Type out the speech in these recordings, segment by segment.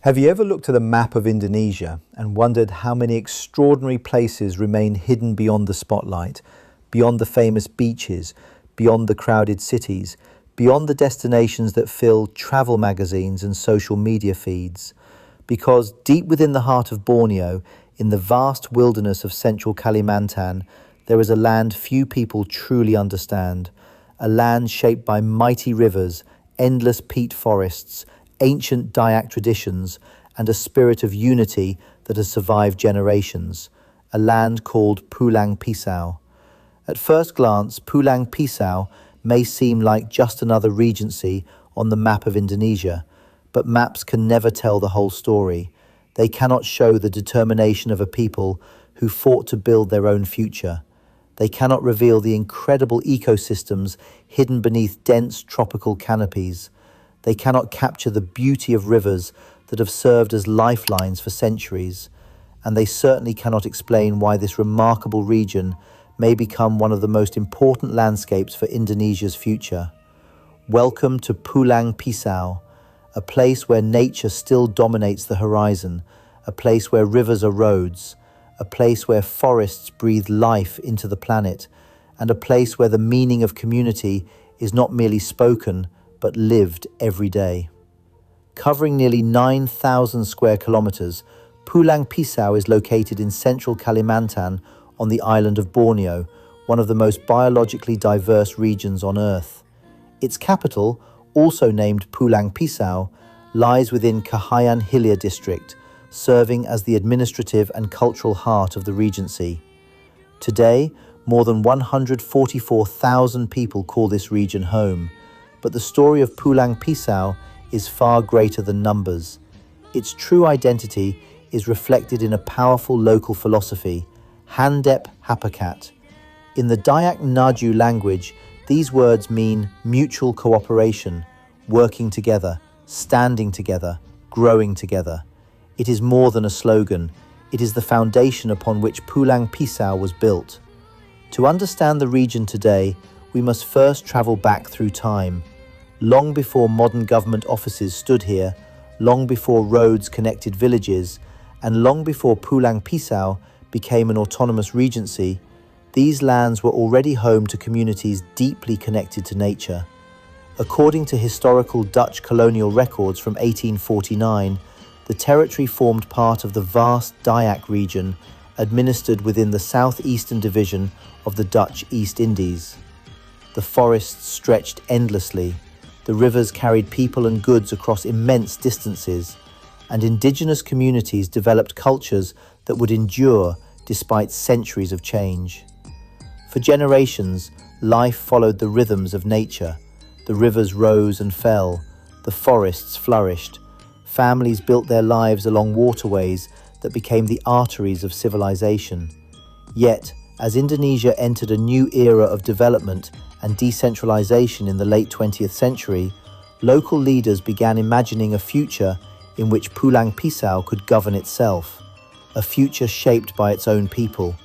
Have you ever looked at a map of Indonesia and wondered how many extraordinary places remain hidden beyond the spotlight, beyond the famous beaches, beyond the crowded cities, beyond the destinations that fill travel magazines and social media feeds? Because deep within the heart of Borneo, in the vast wilderness of central Kalimantan, there is a land few people truly understand, a land shaped by mighty rivers, endless peat forests, ancient Dayak traditions, and a spirit of unity that has survived generations, a land called Pulang Pisau. At first glance, Pulang Pisau may seem like just another regency on the map of Indonesia, but maps can never tell the whole story. They cannot show the determination of a people who fought to build their own future. They cannot reveal the incredible ecosystems hidden beneath dense tropical canopies. They cannot capture the beauty of rivers that have served as lifelines for centuries, and they certainly cannot explain why this remarkable region may become one of the most important landscapes for Indonesia's future. Welcome to Pulang Pisau, a place where nature still dominates the horizon, a place where rivers are roads, a place where forests breathe life into the planet, and a place where the meaning of community is not merely spoken, but lived every day. Covering nearly 9,000 square kilometers, Pulang Pisau is located in central Kalimantan on the island of Borneo, one of the most biologically diverse regions on Earth. Its capital, also named Pulang Pisau, lies within Kahayan Hilir district, serving as the administrative and cultural heart of the regency. Today, more than 144,000 people call this region home, but the story of Pulang Pisau is far greater than numbers. Its true identity is reflected in a powerful local philosophy, Handep Hapakat. In the Dayak Naju language, these words mean mutual cooperation, working together, standing together, growing together. It is more than a slogan. It is the foundation upon which Pulang Pisau was built. To understand the region today, we must first travel back through time. Long before modern government offices stood here, long before roads connected villages, and long before Pulang Pisau became an autonomous regency, these lands were already home to communities deeply connected to nature. According to historical Dutch colonial records from 1849, the territory formed part of the vast Dayak region administered within the southeastern division of the Dutch East Indies. The forests stretched endlessly, the rivers carried people and goods across immense distances, and indigenous communities developed cultures that would endure despite centuries of change. For generations, life followed the rhythms of nature. The rivers rose and fell, the forests flourished. Families built their lives along waterways that became the arteries of civilization. Yet, as Indonesia entered a new era of development and decentralization in the late 20th century, local leaders began imagining a future in which Pulang Pisau could govern itself, a future shaped by its own people,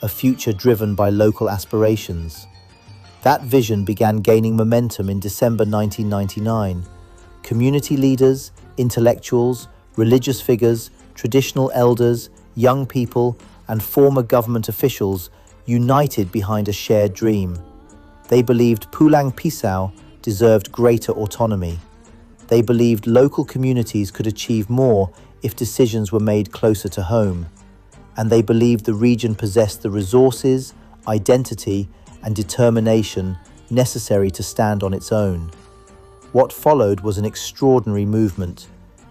a future driven by local aspirations. That vision began gaining momentum in December 1999. Community leaders, intellectuals, religious figures, traditional elders, young people, and former government officials united behind a shared dream. They believed Pulang Pisau deserved greater autonomy. They believed local communities could achieve more if decisions were made closer to home. And they believed the region possessed the resources, identity, and determination necessary to stand on its own. What followed was an extraordinary movement.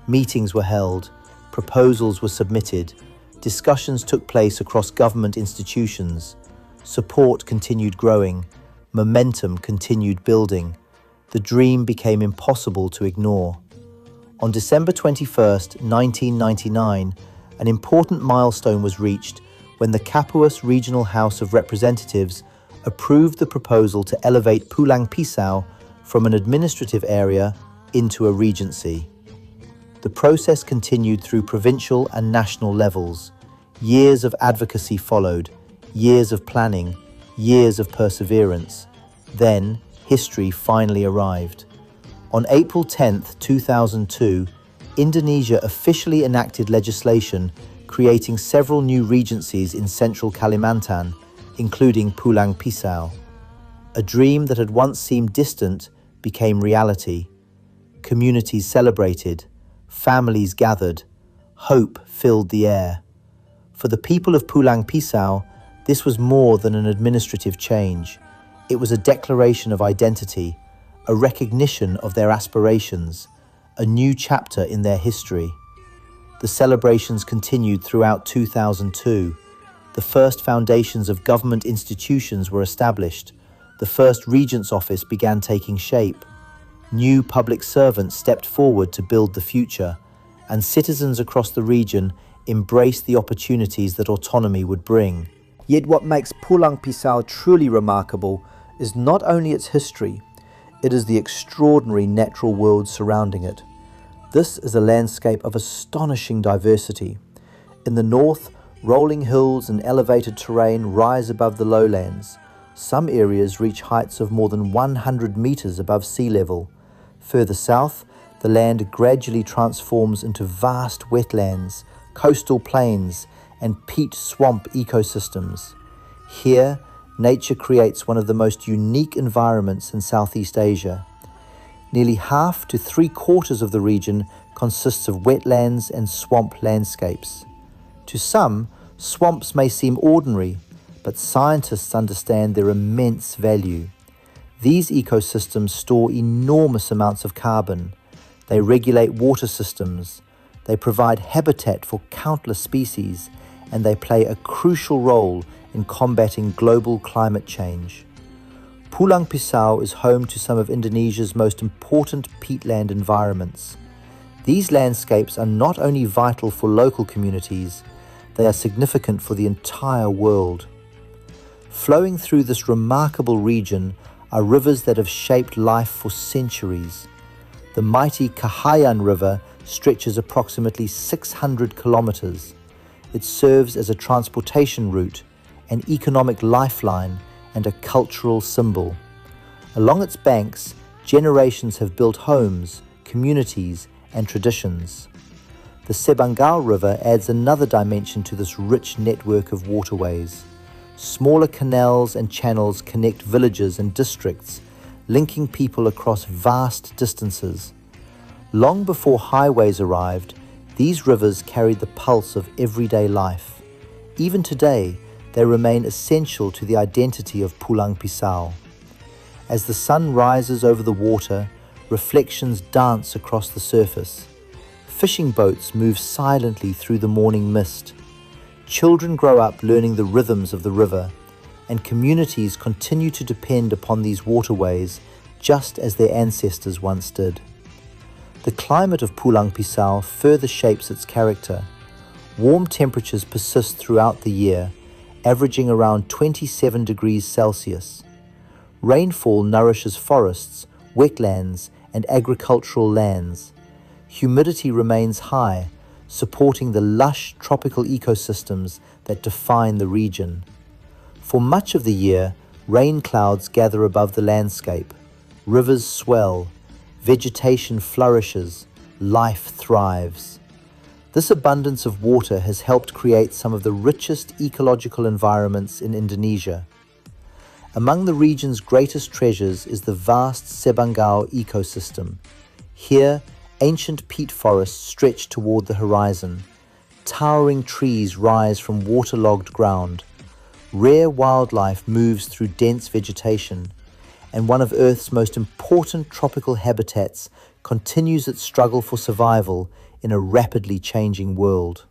Meetings were held, proposals were submitted, discussions took place across government institutions, support continued growing, momentum continued building. The dream became impossible to ignore. On December 21st, 1999, an important milestone was reached when the Kapuas Regional House of Representatives approved the proposal to elevate Pulang Pisau from an administrative area into a regency. The process continued through provincial and national levels. Years of advocacy followed, years of planning, years of perseverance. Then, history finally arrived. On April 10, 2002, Indonesia officially enacted legislation creating several new regencies in central Kalimantan, including Pulang Pisau. A dream that had once seemed distant became reality. Communities celebrated, families gathered, hope filled the air. For the people of Pulang Pisau, this was more than an administrative change. It was a declaration of identity, a recognition of their aspirations, a new chapter in their history. The celebrations continued throughout 2002. The first foundations of government institutions were established. The first regent's office began taking shape. New public servants stepped forward to build the future, and citizens across the region embraced the opportunities that autonomy would bring. Yet what makes Pulang Pisau truly remarkable is not only its history, it is the extraordinary natural world surrounding it. This is a landscape of astonishing diversity. In the north, rolling hills and elevated terrain rise above the lowlands. Some areas reach heights of more than 100 meters above sea level. Further south, the land gradually transforms into vast wetlands, coastal plains, and peat swamp ecosystems. Here, nature creates one of the most unique environments in Southeast Asia. Nearly half to three-quarters of the region consists of wetlands and swamp landscapes. To some, swamps may seem ordinary, but scientists understand their immense value. These ecosystems store enormous amounts of carbon. They regulate water systems. They provide habitat for countless species, and they play a crucial role in combating global climate change. Pulang Pisau is home to some of Indonesia's most important peatland environments. These landscapes are not only vital for local communities, they are significant for the entire world. Flowing through this remarkable region are rivers that have shaped life for centuries. The mighty Kahayan River stretches approximately 600 kilometers. It serves as a transportation route, an economic lifeline, and a cultural symbol. Along its banks, generations have built homes, communities, and traditions. The Sebangal River adds another dimension to this rich network of waterways. Smaller canals and channels connect villages and districts, linking people across vast distances. Long before highways arrived, these rivers carried the pulse of everyday life. Even today, they remain essential to the identity of Pulang Pisau. As the sun rises over the water, reflections dance across the surface. Fishing boats move silently through the morning mist. Children grow up learning the rhythms of the river, and communities continue to depend upon these waterways just as their ancestors once did. The climate of Pulang Pisau further shapes its character. Warm temperatures persist throughout the year, averaging around 27 degrees Celsius. Rainfall nourishes forests, wetlands, and agricultural lands. Humidity remains high, supporting the lush tropical ecosystems that define the region. For much of the year, rain clouds gather above the landscape. Rivers swell, vegetation flourishes, life thrives. This abundance of water has helped create some of the richest ecological environments in Indonesia. Among the region's greatest treasures is the vast Sebangal ecosystem. Here, ancient peat forests stretch toward the horizon. Towering trees rise from waterlogged ground. Rare wildlife moves through dense vegetation, and one of Earth's most important tropical habitats continues its struggle for survival in a rapidly changing world.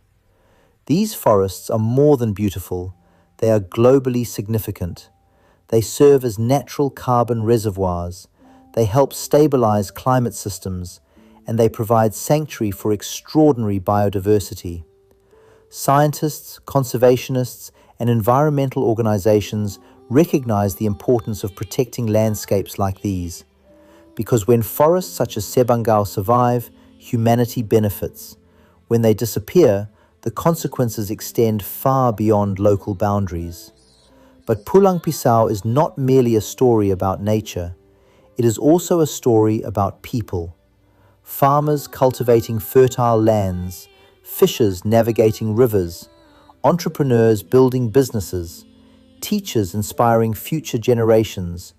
These forests are more than beautiful, they are globally significant. They serve as natural carbon reservoirs, they help stabilize climate systems, and they provide sanctuary for extraordinary biodiversity. Scientists, conservationists, and environmental organizations recognize the importance of protecting landscapes like these, because when forests such as Sebangal survive, humanity benefits. When they disappear, the consequences extend far beyond local boundaries. But Pulang Pisau is not merely a story about nature. It is also a story about people. farmers cultivating fertile lands, fishers navigating rivers, entrepreneurs building businesses, teachers inspiring future generations,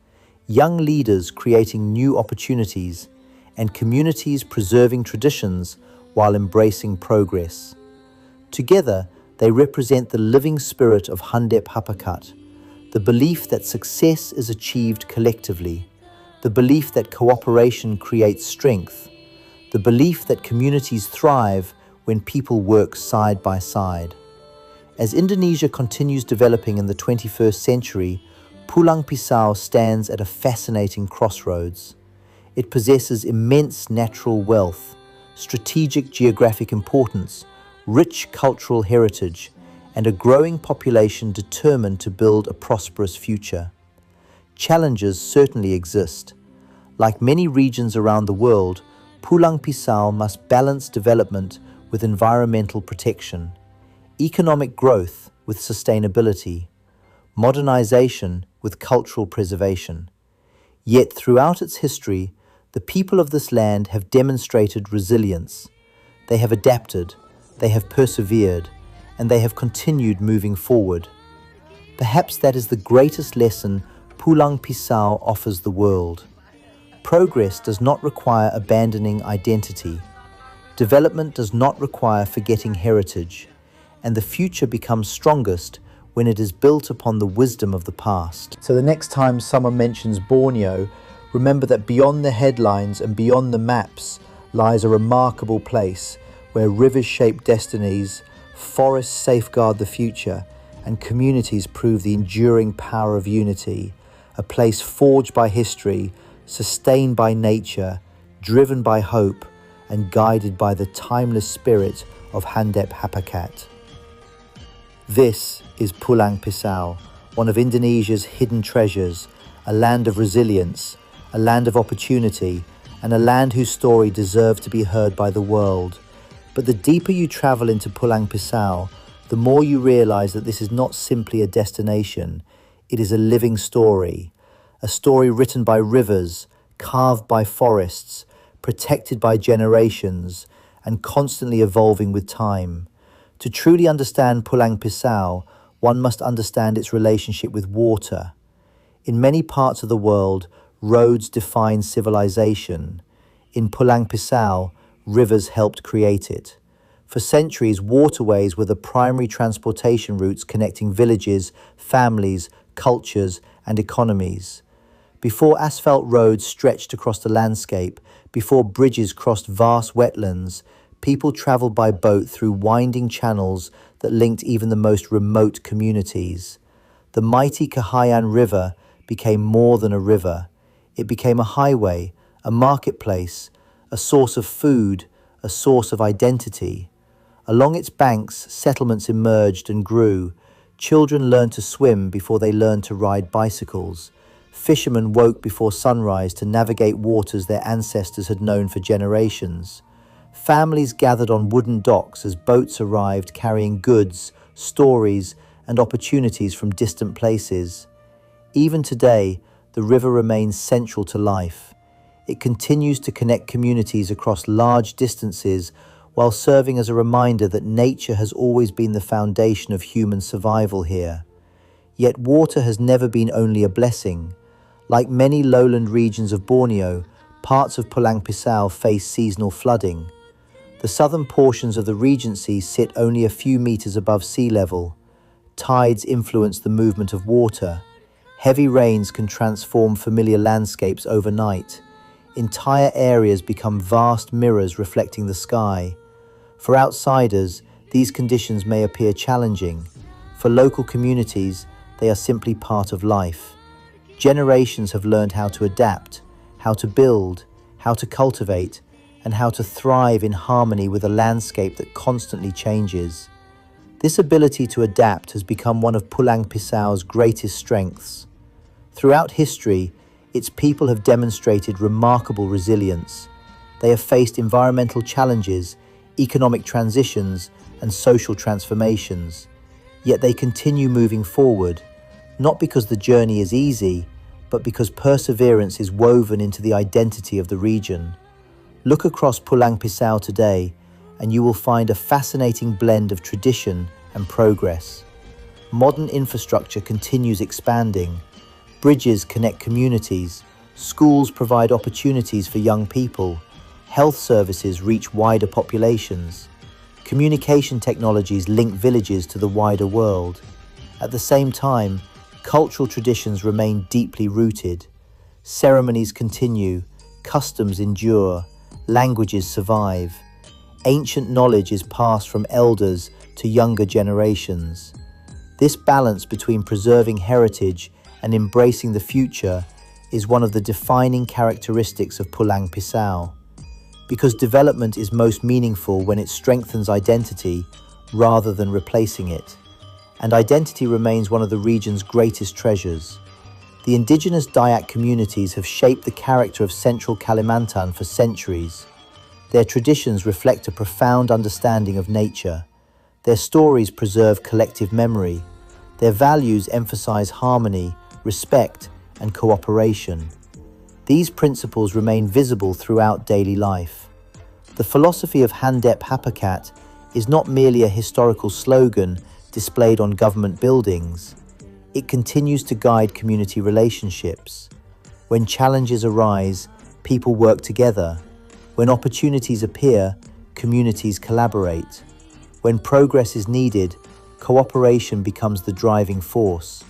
young leaders creating new opportunities, and communities preserving traditions while embracing progress. Together, they represent the living spirit of Handep Hapakat, the belief that success is achieved collectively, the belief that cooperation creates strength, the belief that communities thrive when people work side by side. As Indonesia continues developing in the 21st century, Pulang Pisau stands at a fascinating crossroads. It possesses immense natural wealth, strategic geographic importance, rich cultural heritage, and a growing population determined to build a prosperous future. Challenges certainly exist. Like many regions around the world, Pulang Pisau must balance development with environmental protection, economic growth with sustainability, modernization with cultural preservation. Yet throughout its history, the people of this land have demonstrated resilience. They have adapted, they have persevered, and they have continued moving forward. Perhaps that is the greatest lesson Pulang Pisau offers the world. Progress does not require abandoning identity. Development does not require forgetting heritage, and the future becomes strongest when it is built upon the wisdom of the past. So the next time someone mentions Borneo, remember that beyond the headlines and beyond the maps lies a remarkable place where rivers shape destinies, forests safeguard the future, and communities prove the enduring power of unity. A place forged by history, sustained by nature, driven by hope, and guided by the timeless spirit of Handep Hapakat. This is Pulang Pisau, one of Indonesia's hidden treasures, a land of resilience, a land of opportunity, and a land whose story deserves to be heard by the world. But the deeper you travel into Pulang Pisau, the more you realize that this is not simply a destination, it is a living story. A story written by rivers, carved by forests, protected by generations, and constantly evolving with time. To truly understand Pulang Pisau, one must understand its relationship with water. In many parts of the world, roads define civilization. In Pulang Pisau, rivers helped create it. For centuries, waterways were the primary transportation routes connecting villages, families, cultures, and economies. Before asphalt roads stretched across the landscape, before bridges crossed vast wetlands, people traveled by boat through winding channels that linked even the most remote communities. The mighty Kahayan River became more than a river. It became a highway, a marketplace, a source of food, a source of identity. Along its banks, settlements emerged and grew. Children learned to swim before they learned to ride bicycles. Fishermen woke before sunrise to navigate waters their ancestors had known for generations. Families gathered on wooden docks as boats arrived carrying goods, stories, and opportunities from distant places. Even today, the river remains central to life. It continues to connect communities across large distances while serving as a reminder that nature has always been the foundation of human survival here. Yet water has never been only a blessing. Like many lowland regions of Borneo, parts of Pulang Pisau face seasonal flooding. The southern portions of the Regency sit only a few meters above sea level. Tides influence the movement of water. Heavy rains can transform familiar landscapes overnight. Entire areas become vast mirrors reflecting the sky. For outsiders, these conditions may appear challenging. For local communities, they are simply part of life. Generations have learned how to adapt, how to build, how to cultivate, and how to thrive in harmony with a landscape that constantly changes. This ability to adapt has become one of Pulang Pisau's greatest strengths. Throughout history, its people have demonstrated remarkable resilience. They have faced environmental challenges, economic transitions, and social transformations. Yet they continue moving forward, not because the journey is easy, but because perseverance is woven into the identity of the region. Look across Pulang Pisau today, and you will find a fascinating blend of tradition and progress. Modern infrastructure continues expanding. Bridges connect communities, schools provide opportunities for young people, health services reach wider populations, communication technologies link villages to the wider world. At the same time, cultural traditions remain deeply rooted. Ceremonies continue, customs endure, languages survive. Ancient knowledge is passed from elders to younger generations. This balance between preserving heritage and embracing the future is one of the defining characteristics of Pulang Pisau. Because development is most meaningful when it strengthens identity rather than replacing it. And identity remains one of the region's greatest treasures. The indigenous Dayak communities have shaped the character of central Kalimantan for centuries. Their traditions reflect a profound understanding of nature. Their stories preserve collective memory. Their values emphasize harmony, respect, and cooperation. These principles remain visible throughout daily life. The philosophy of Handep Hapakat is not merely a historical slogan displayed on government buildings. It continues to guide community relationships. When challenges arise, people work together. When opportunities appear, communities collaborate. When progress is needed, cooperation becomes the driving force.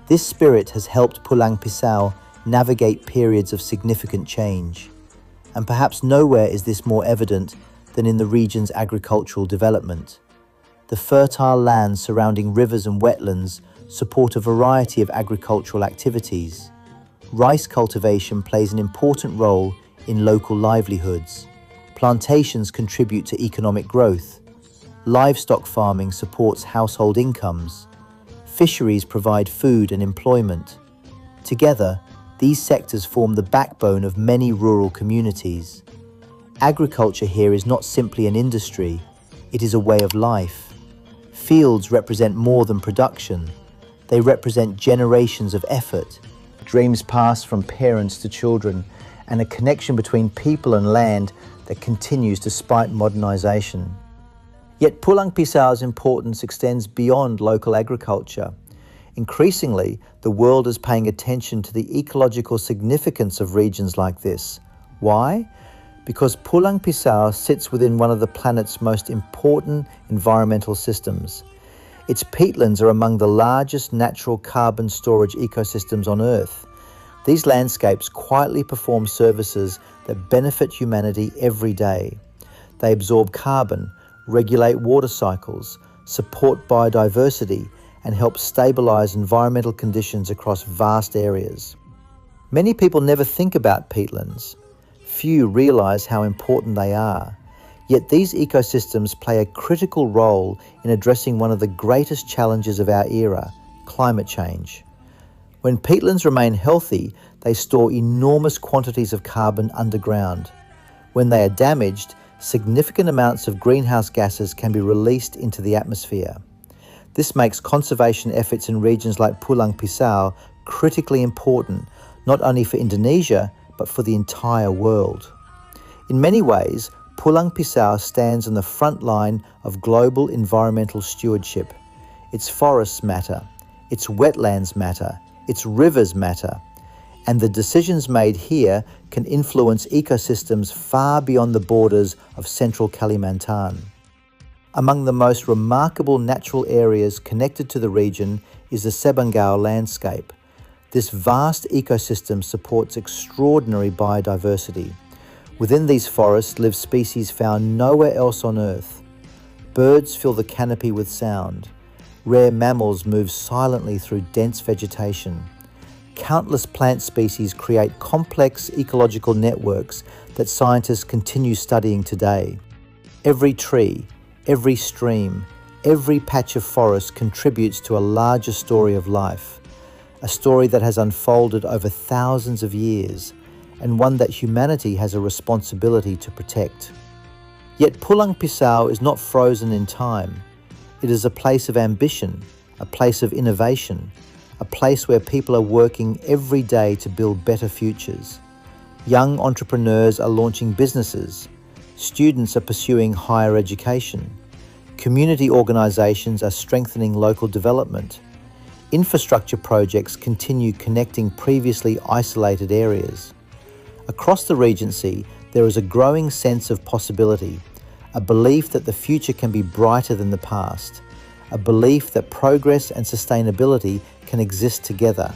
This spirit has helped Pulang Pisau navigate periods of significant change. And perhaps nowhere is this more evident than in the region's agricultural development. The fertile lands surrounding rivers and wetlands support a variety of agricultural activities. Rice cultivation plays an important role in local livelihoods. Plantations contribute to economic growth. Livestock farming supports household incomes. Fisheries provide food and employment. Together, these sectors form the backbone of many rural communities. Agriculture here is not simply an industry, it is a way of life. Fields represent more than production. They represent generations of effort, dreams passed from parents to children, and a connection between people and land that continues despite modernization. Yet Pulang Pisau's importance extends beyond local agriculture. Increasingly, the world is paying attention to the ecological significance of regions like this. Why? Because Pulang Pisau sits within one of the planet's most important environmental systems. Its peatlands are among the largest natural carbon storage ecosystems on Earth. These landscapes quietly perform services that benefit humanity every day. They absorb carbon, regulate water cycles, support biodiversity, and help stabilize environmental conditions across vast areas. Many people never think about peatlands. Few realize how important they are. Yet these ecosystems play a critical role in addressing one of the greatest challenges of our era, climate change. When peatlands remain healthy, they store enormous quantities of carbon underground. When they are damaged, significant amounts of greenhouse gases can be released into the atmosphere. This makes conservation efforts in regions like Pulang Pisau critically important, not only for Indonesia, but for the entire world. In many ways, Pulang Pisau stands on the front line of global environmental stewardship. Its forests matter, its wetlands matter, its rivers matter, and the decisions made here can influence ecosystems far beyond the borders of central Kalimantan. Among the most remarkable natural areas connected to the region is the Sebangau landscape. This vast ecosystem supports extraordinary biodiversity. Within these forests live species found nowhere else on Earth. Birds fill the canopy with sound. Rare mammals move silently through dense vegetation. Countless plant species create complex ecological networks that scientists continue studying today. Every tree, every stream, every patch of forest contributes to a larger story of life, a story that has unfolded over thousands of years, and one that humanity has a responsibility to protect. Yet Pulang Pisau is not frozen in time. It is a place of ambition, a place of innovation, a place where people are working every day to build better futures. Young entrepreneurs are launching businesses. Students are pursuing higher education. Community organisations are strengthening local development. Infrastructure projects continue connecting previously isolated areas. Across the Regency, there is a growing sense of possibility, a belief that the future can be brighter than the past, a belief that progress and sustainability can exist together,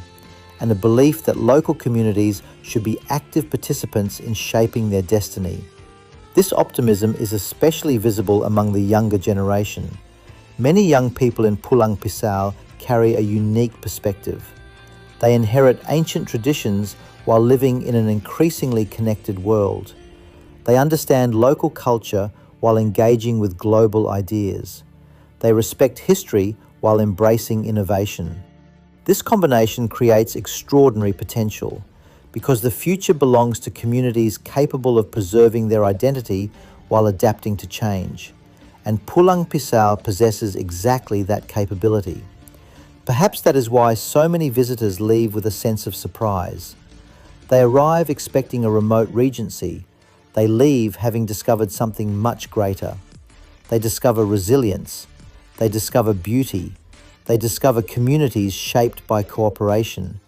and a belief that local communities should be active participants in shaping their destiny. This optimism is especially visible among the younger generation. Many young people in Pulang Pisau carry a unique perspective. They inherit ancient traditions while living in an increasingly connected world. They understand local culture while engaging with global ideas. They respect history while embracing innovation. This combination creates extraordinary potential because the future belongs to communities capable of preserving their identity while adapting to change. And Pulang Pisau possesses exactly that capability. Perhaps that is why so many visitors leave with a sense of surprise. They arrive expecting a remote regency. They leave having discovered something much greater. They discover resilience. They discover beauty. They discover communities shaped by cooperation.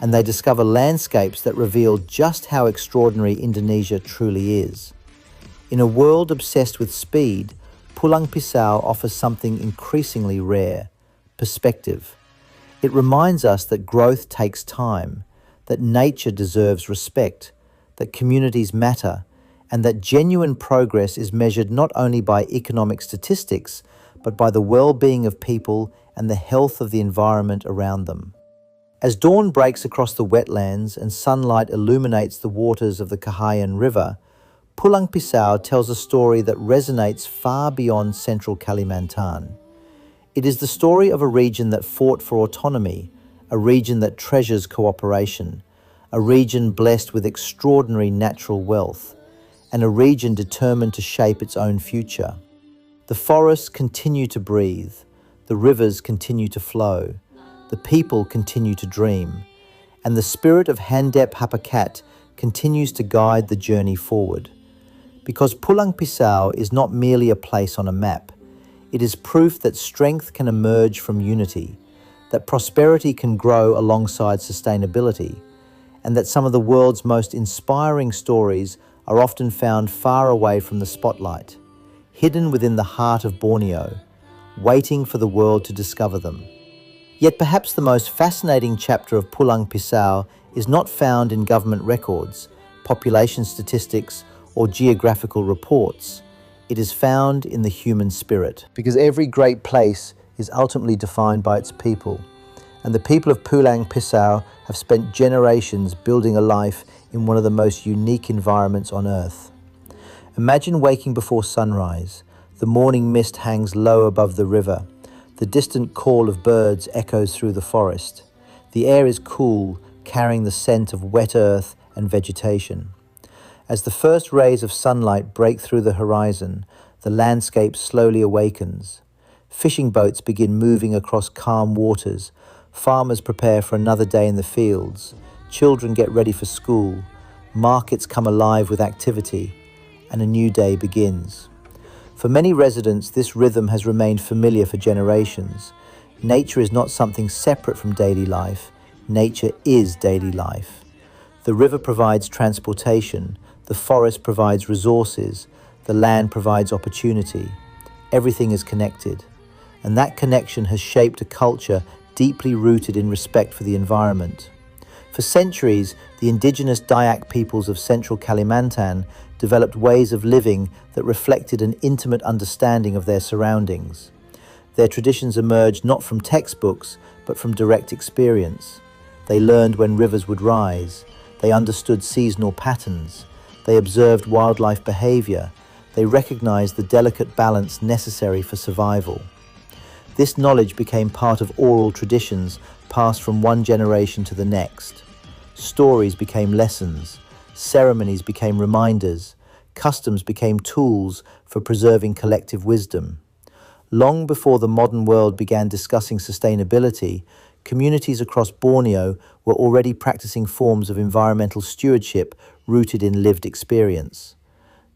And they discover landscapes that reveal just how extraordinary Indonesia truly is. In a world obsessed with speed, Pulang Pisau offers something increasingly rare: perspective. It reminds us that growth takes time, that nature deserves respect, that communities matter, and that genuine progress is measured not only by economic statistics, but by the well-being of people and the health of the environment around them. As dawn breaks across the wetlands and sunlight illuminates the waters of the Kahayan River, Pulang Pisau tells a story that resonates far beyond central Kalimantan. It is the story of a region that fought for autonomy, a region that treasures cooperation, a region blessed with extraordinary natural wealth, and a region determined to shape its own future. The forests continue to breathe, the rivers continue to flow, the people continue to dream, and the spirit of Handep Hapakat continues to guide the journey forward. Because Pulang Pisau is not merely a place on a map, it is proof that strength can emerge from unity, that prosperity can grow alongside sustainability, and that some of the world's most inspiring stories are often found far away from the spotlight, hidden within the heart of Borneo, waiting for the world to discover them. Yet perhaps the most fascinating chapter of Pulang Pisau is not found in government records, population statistics, or geographical reports. It is found in the human spirit. Because every great place is ultimately defined by its people, and the people of Pulang Pisau have spent generations building a life in one of the most unique environments on Earth. Imagine waking before sunrise. The morning mist hangs low above the river. The distant call of birds echoes through the forest. The air is cool, carrying the scent of wet earth and vegetation. As the first rays of sunlight break through the horizon, the landscape slowly awakens. Fishing boats begin moving across calm waters. Farmers prepare for another day in the fields. Children get ready for school. Markets come alive with activity, and a new day begins. For many residents, this rhythm has remained familiar for generations. Nature is not something separate from daily life. Nature is daily life. The river provides transportation. The forest provides resources. The land provides opportunity. Everything is connected. And that connection has shaped a culture deeply rooted in respect for the environment. For centuries, the indigenous Dayak peoples of central Kalimantan developed ways of living that reflected an intimate understanding of their surroundings. Their traditions emerged not from textbooks, but from direct experience. They learned when rivers would rise. They understood seasonal patterns. They observed wildlife behavior. They recognized the delicate balance necessary for survival. This knowledge became part of oral traditions passed from one generation to the next. Stories became lessons. Ceremonies became reminders. Customs became tools for preserving collective wisdom. Long before the modern world began discussing sustainability, communities across Borneo were already practicing forms of environmental stewardship rooted in lived experience.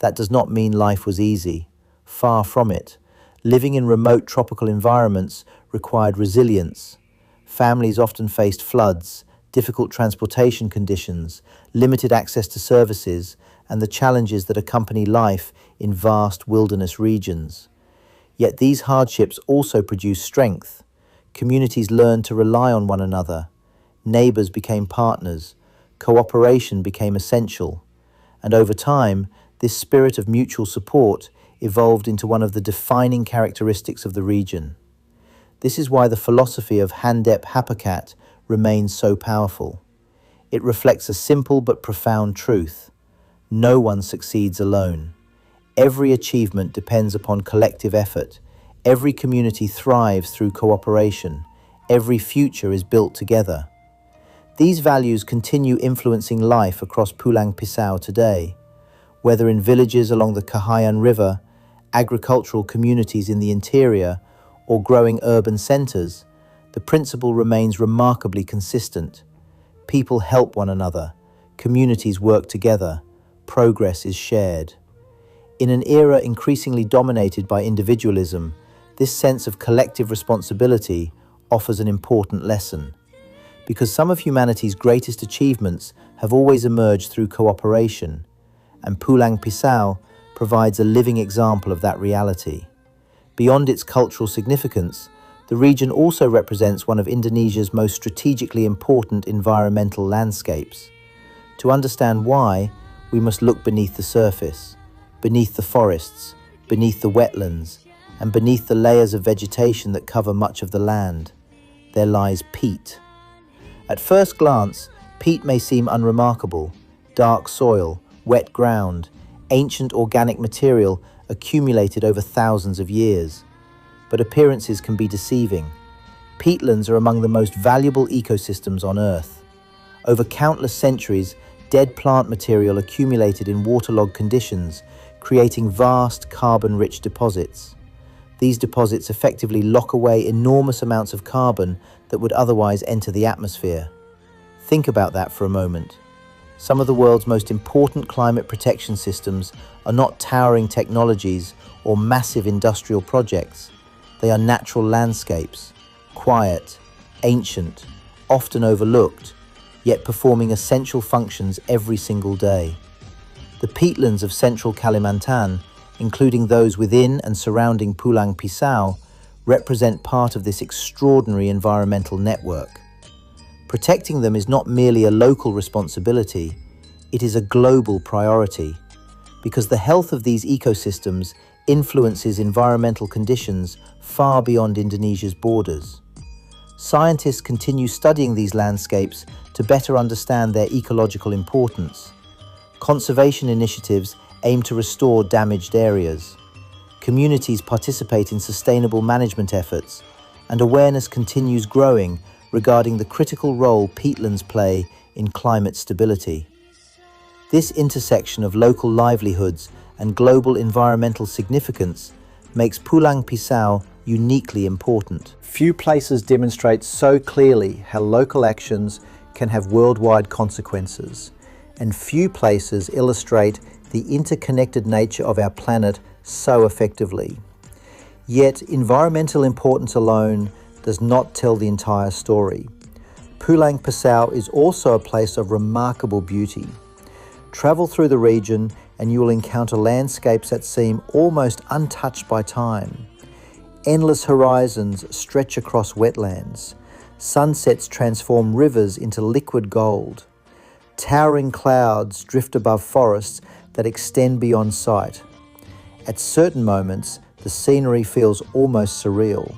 That does not mean life was easy. Far from it. Living in remote tropical environments required resilience. Families often faced floods, difficult transportation conditions, limited access to services, and the challenges that accompany life in vast wilderness regions. Yet these hardships also produce strength. Communities learned to rely on one another. Neighbors became partners. Cooperation became essential. And over time, this spirit of mutual support evolved into one of the defining characteristics of the region. This is why the philosophy of Handep Hapakat remains so powerful. It reflects a simple but profound truth. No one succeeds alone. Every achievement depends upon collective effort. Every community thrives through cooperation. Every future is built together. These values continue influencing life across Pulang Pisau today. Whether in villages along the Kahayan River, agricultural communities in the interior, or growing urban centers, the principle remains remarkably consistent. People help one another, communities work together, progress is shared. In an era increasingly dominated by individualism, this sense of collective responsibility offers an important lesson. Because some of humanity's greatest achievements have always emerged through cooperation, and Pulang Pisau provides a living example of that reality. Beyond its cultural significance, the region also represents one of Indonesia's most strategically important environmental landscapes. To understand why, we must look beneath the surface, beneath the forests, beneath the wetlands, and beneath the layers of vegetation that cover much of the land. There lies peat. At first glance, peat may seem unremarkable: dark soil, wet ground, ancient organic material accumulated over thousands of years. But appearances can be deceiving. Peatlands are among the most valuable ecosystems on Earth. Over countless centuries, dead plant material accumulated in waterlogged conditions, creating vast carbon-rich deposits. These deposits effectively lock away enormous amounts of carbon that would otherwise enter the atmosphere. Think about that for a moment. Some of the world's most important climate protection systems are not towering technologies or massive industrial projects. They are natural landscapes, quiet, ancient, often overlooked, yet performing essential functions every single day. The peatlands of central Kalimantan, including those within and surrounding Pulang Pisau, represent part of this extraordinary environmental network. Protecting them is not merely a local responsibility, it is a global priority, because the health of these ecosystems influences environmental conditions far beyond Indonesia's borders. Scientists continue studying these landscapes to better understand their ecological importance. Conservation initiatives aim to restore damaged areas. Communities participate in sustainable management efforts, and awareness continues growing regarding the critical role peatlands play in climate stability. This intersection of local livelihoods and global environmental significance makes Pulang Pisau uniquely important. Few places demonstrate so clearly how local actions can have worldwide consequences, and few places illustrate the interconnected nature of our planet so effectively. Yet, environmental importance alone does not tell the entire story. Pulang Pisau is also a place of remarkable beauty. Travel through the region and you will encounter landscapes that seem almost untouched by time. Endless horizons stretch across wetlands. Sunsets transform rivers into liquid gold. Towering clouds drift above forests that extend beyond sight. At certain moments, the scenery feels almost surreal.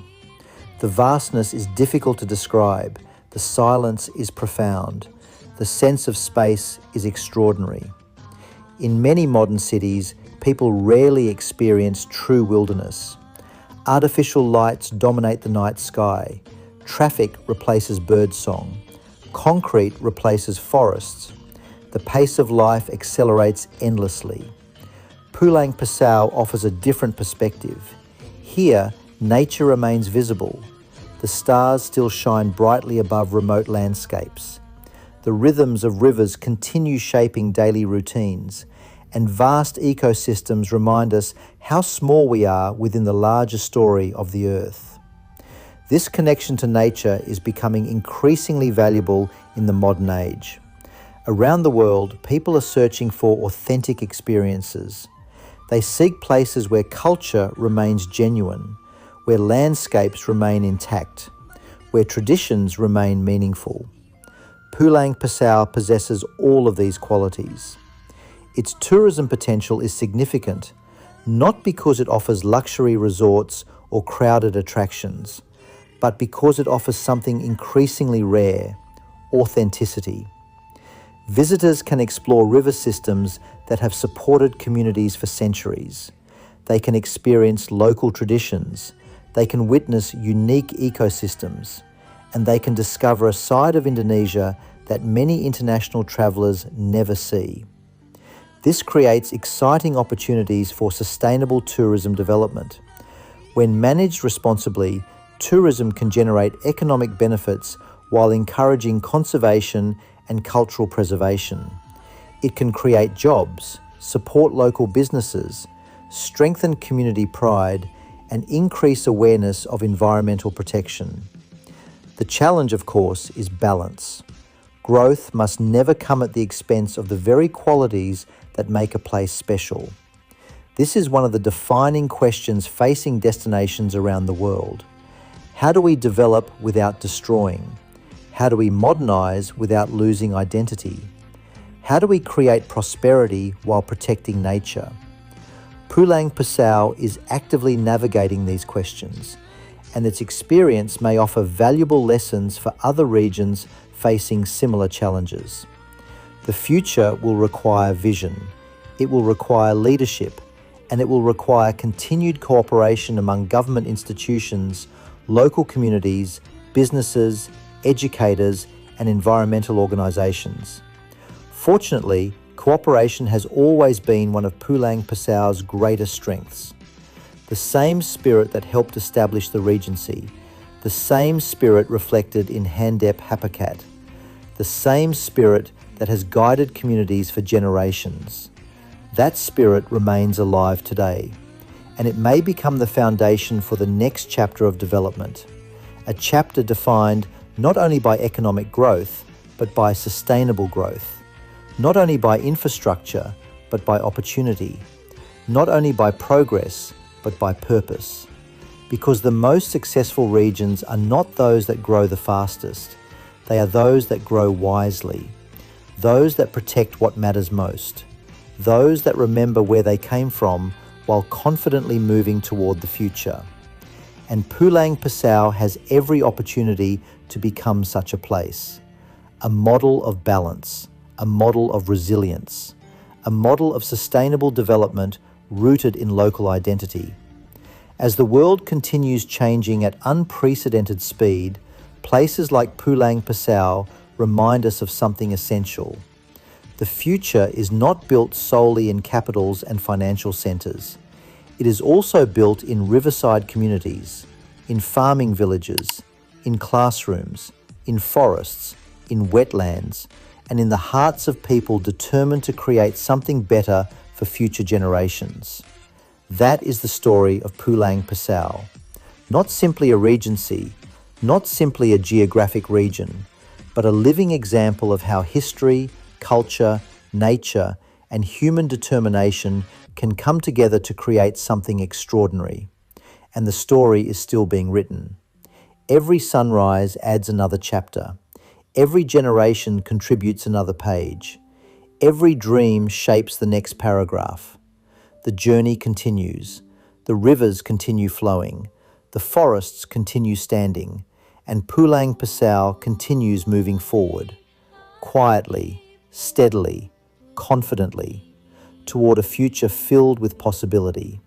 The vastness is difficult to describe. The silence is profound. The sense of space is extraordinary. In many modern cities, people rarely experience true wilderness. Artificial lights dominate the night sky. Traffic replaces birdsong. Concrete replaces forests. The pace of life accelerates endlessly. Pulang Pisau offers a different perspective. Here, nature remains visible. The stars still shine brightly above remote landscapes. The rhythms of rivers continue shaping daily routines, and vast ecosystems remind us how small we are within the larger story of the Earth. This connection to nature is becoming increasingly valuable in the modern age. Around the world, people are searching for authentic experiences. They seek places where culture remains genuine, where landscapes remain intact, where traditions remain meaningful. Pulang Pisau possesses all of these qualities. Its tourism potential is significant, not because it offers luxury resorts or crowded attractions, but because it offers something increasingly rare: authenticity. Visitors can explore river systems that have supported communities for centuries. They can experience local traditions, they can witness unique ecosystems, and they can discover a side of Indonesia that many international travellers never see. This creates exciting opportunities for sustainable tourism development. When managed responsibly, tourism can generate economic benefits while encouraging conservation and cultural preservation. It can create jobs, support local businesses, strengthen community pride, and increase awareness of environmental protection. The challenge, of course, is balance. Growth must never come at the expense of the very qualities that make a place special. This is one of the defining questions facing destinations around the world. How do we develop without destroying? How do we modernize without losing identity? How do we create prosperity while protecting nature? Pulang Pisau is actively navigating these questions, and its experience may offer valuable lessons for other regions facing similar challenges. The future will require vision, it will require leadership, and it will require continued cooperation among government institutions, local communities, businesses, educators, and environmental organisations. Fortunately, cooperation has always been one of Pulang Pisau's greatest strengths. The same spirit that helped establish the Regency, the same spirit reflected in Handep Hapakat, the same spirit that has guided communities for generations. That spirit remains alive today, and it may become the foundation for the next chapter of development, a chapter defined not only by economic growth, but by sustainable growth, not only by infrastructure, but by opportunity, not only by progress, but by purpose. Because the most successful regions are not those that grow the fastest, they are those that grow wisely, those that protect what matters most, those that remember where they came from while confidently moving toward the future. And Pulang Pisau has every opportunity to become such a place, a model of balance, a model of resilience, a model of sustainable development rooted in local identity. As the world continues changing at unprecedented speed, places like Pulang Pisau remind us of something essential. The future is not built solely in capitals and financial centres. It is also built in riverside communities, in farming villages, in classrooms, in forests, in wetlands, and in the hearts of people determined to create something better for future generations. That is the story of Pulang Pisau. Not simply a regency, not simply a geographic region, but a living example of how history, culture, nature, and human determination can come together to create something extraordinary. And the story is still being written. Every sunrise adds another chapter. Every generation contributes another page. Every dream shapes the next paragraph. The journey continues. The rivers continue flowing. The forests continue standing. And Pulang Pisau continues moving forward, quietly, steadily, confidently, toward a future filled with possibility.